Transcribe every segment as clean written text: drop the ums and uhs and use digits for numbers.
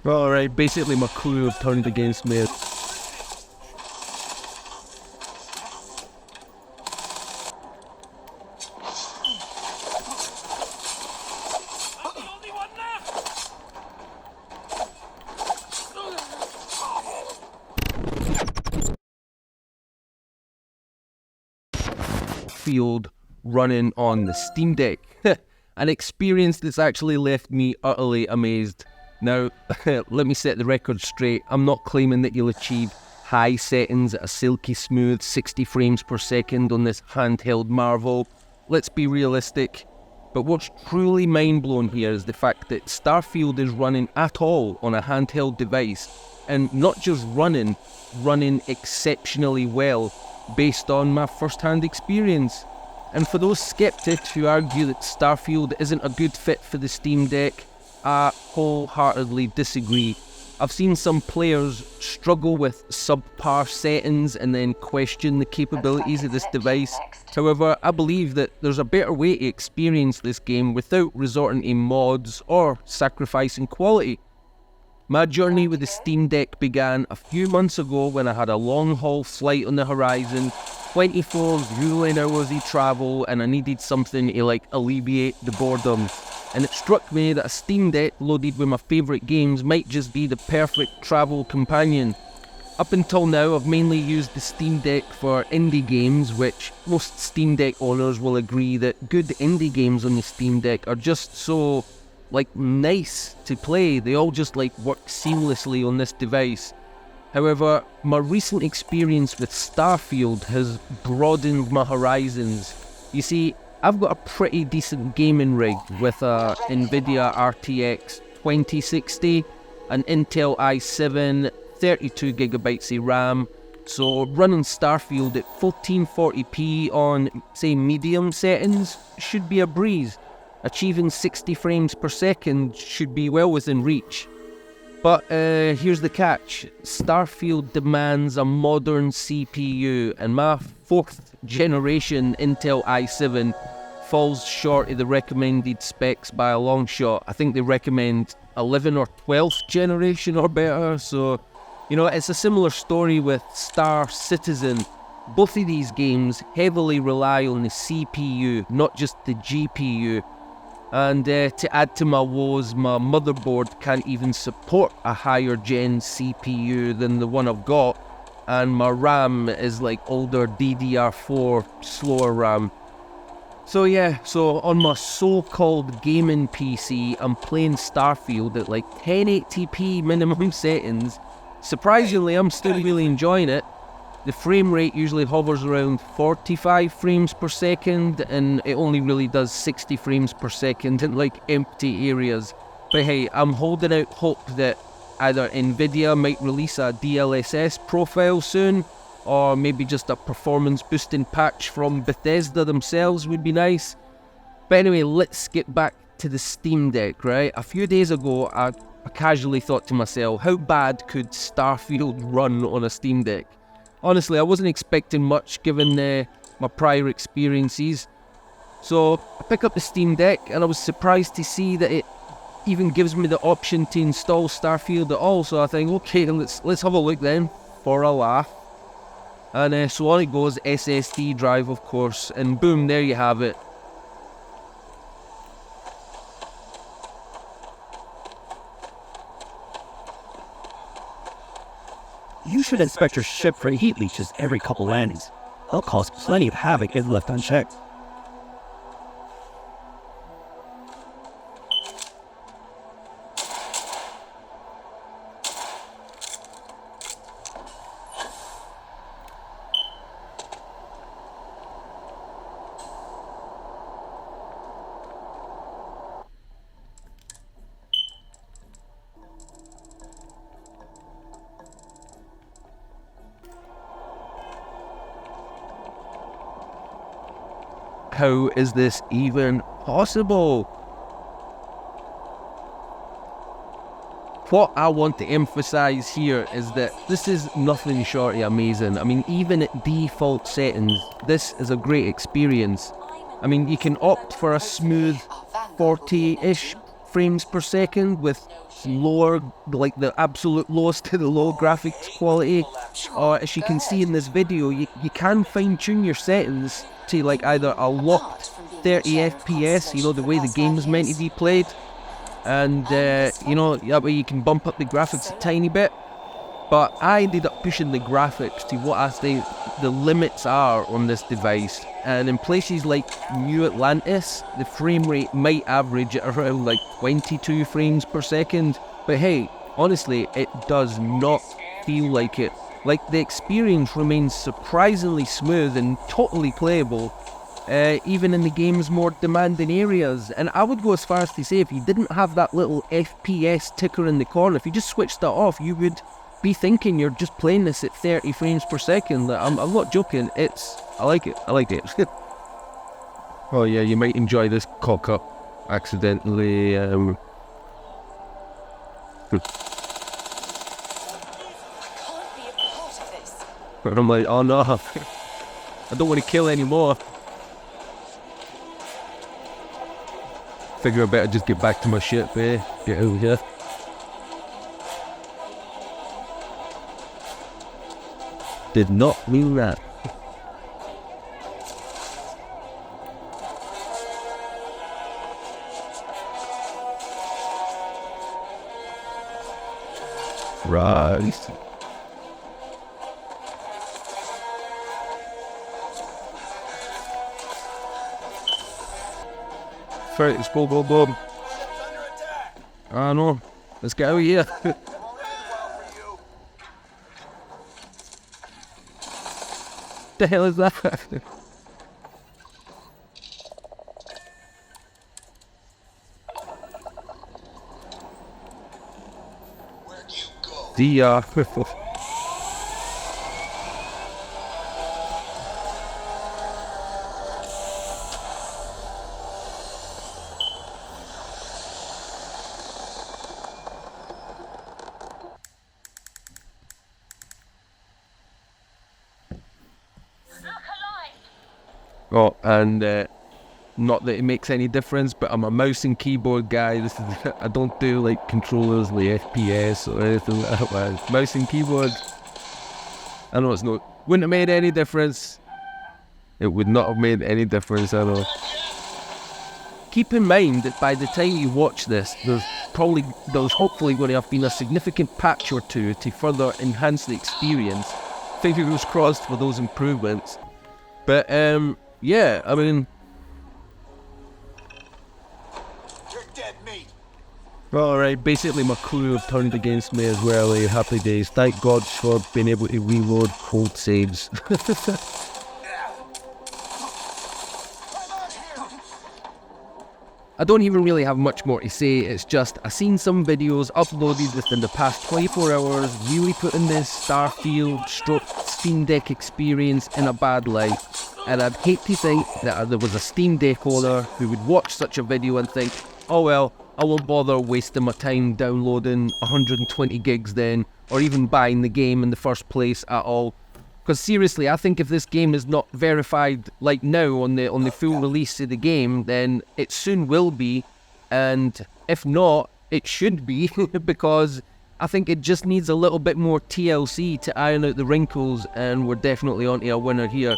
Alright, basically my crew have turned against me. Starfield running on the Steam Deck. An experience that's actually left me utterly amazed. Now, let me set the record straight. I'm not claiming that you'll achieve high settings at a silky smooth 60 frames per second on this handheld marvel. Let's be realistic. But what's truly mind-blowing here is the fact that Starfield is running at all on a handheld device, and not just running exceptionally well based on my first-hand experience. And for those skeptics who argue that Starfield isn't a good fit for the Steam Deck, I wholeheartedly disagree. I've seen some players struggle with subpar settings and then question the capabilities of this device. However, I believe that there's a better way to experience this game without resorting to mods or sacrificing quality. My journey with the Steam Deck began a few months ago when I had a long-haul flight on the horizon, 24 grueling hours of travel, and I needed something to alleviate the boredom. And it struck me that a Steam Deck loaded with my favourite games might just be the perfect travel companion. Up until now, I've mainly used the Steam Deck for indie games, which most Steam Deck owners will agree that good indie games on the Steam Deck are just so nice to play. They all just work seamlessly on this device. However, my recent experience with Starfield has broadened my horizons. You see, I've got a pretty decent gaming rig with a NVIDIA RTX 2060, an Intel i7, 32GB of RAM, so running Starfield at 1440p on, say, medium settings should be a breeze. Achieving 60 frames per second should be well within reach. But here's the catch. Starfield demands a modern CPU, and my 4th generation Intel i7 falls short of the recommended specs by a long shot. I think they recommend 11th or 12th generation or better. So, it's a similar story with Star Citizen. Both of these games heavily rely on the CPU, not just the GPU. And to add to my woes, my motherboard can't even support a higher gen CPU than the one I've got, and my RAM is older DDR4 slower RAM. So on my so-called gaming PC, I'm playing Starfield at 1080p minimum settings. Surprisingly, I'm still really enjoying it. The frame rate usually hovers around 45 frames per second, and it only really does 60 frames per second in empty areas. But hey, I'm holding out hope that either Nvidia might release a DLSS profile soon, or maybe just a performance boosting patch from Bethesda themselves would be nice. But anyway, let's get back to the Steam Deck, right? A few days ago, I casually thought to myself, how bad could Starfield run on a Steam Deck? Honestly, I wasn't expecting much given my prior experiences. So I pick up the Steam Deck and I was surprised to see that it even gives me the option to install Starfield at all. So I think, okay, let's have a look then, for a laugh. And so on it goes, SSD drive of course, and boom, there you have it. You should inspect your ship for heat leeches every couple landings. They'll cause plenty of havoc if left unchecked. How is this even possible? What I want to emphasize here is that this is nothing short of amazing. I mean, even at default settings, this is a great experience. I mean, you can opt for a smooth 40-ish frames per second with lower, like the absolute lowest to the low graphics quality. Or as you can see in this video, you can fine tune your settings to like either a locked 30 FPS, you know, the way the game is meant to be played. And, you know, that way you can bump up the graphics a tiny bit. But I ended up pushing the graphics to what I think the limits are on this device. And in places like New Atlantis, the frame rate might average at around like 22 frames per second. But hey, honestly, it does not feel like it. Like, the experience remains surprisingly smooth and totally playable, even in the game's more demanding areas. And I would go as far as to say, if you didn't have that little FPS ticker in the corner, if you just switched that off, you would be thinking you're just playing this at 30 frames per second. I'm not joking. I like it. Oh yeah, you might enjoy this cock up accidentally. But I'm like, oh no, I don't want to kill anymore. Figure I better just get back to my ship, eh? Get over here. Did not mean that. Right. First, boom. I know. Let's get out of here. The hell is that? See ya. Oh, and not that it makes any difference, but I'm a mouse and keyboard guy. I don't do like controllers like FPS or anything like that. Mouse and keyboard. I know wouldn't have made any difference. It would not have made any difference at all. Keep in mind that by the time you watch this, there's hopefully going to have been a significant patch or two to further enhance the experience. Fingers crossed for those improvements. But yeah, I mean, you're dead meat. Alright, basically my crew have turned against me as well. Happy days. Thank God for being able to reload cold saves. I don't even really have much more to say. It's just I seen some videos uploaded within the past 24 hours really putting this Starfield Steam Deck experience in a bad light. And I'd hate to think that there was a Steam Deck owner who would watch such a video and think, oh well, I won't bother wasting my time downloading 120 gigs then, or even buying the game in the first place at all. Because seriously, I think if this game is not verified like now on the full release of the game, then it soon will be. And if not, it should be, because I think it just needs a little bit more TLC to iron out the wrinkles, and we're definitely onto a winner here.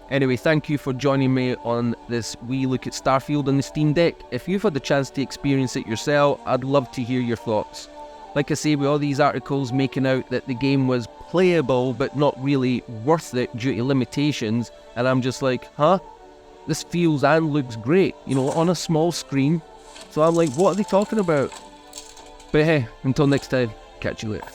Anyway, thank you for joining me on this wee look at Starfield on the Steam Deck. If you've had the chance to experience it yourself, I'd love to hear your thoughts. Like I say, with all these articles making out that the game was playable but not really worth it due to limitations, and I'm just like, huh? This feels and looks great, you know, on a small screen. So I'm like, what are they talking about? But hey, until next time, catch you later.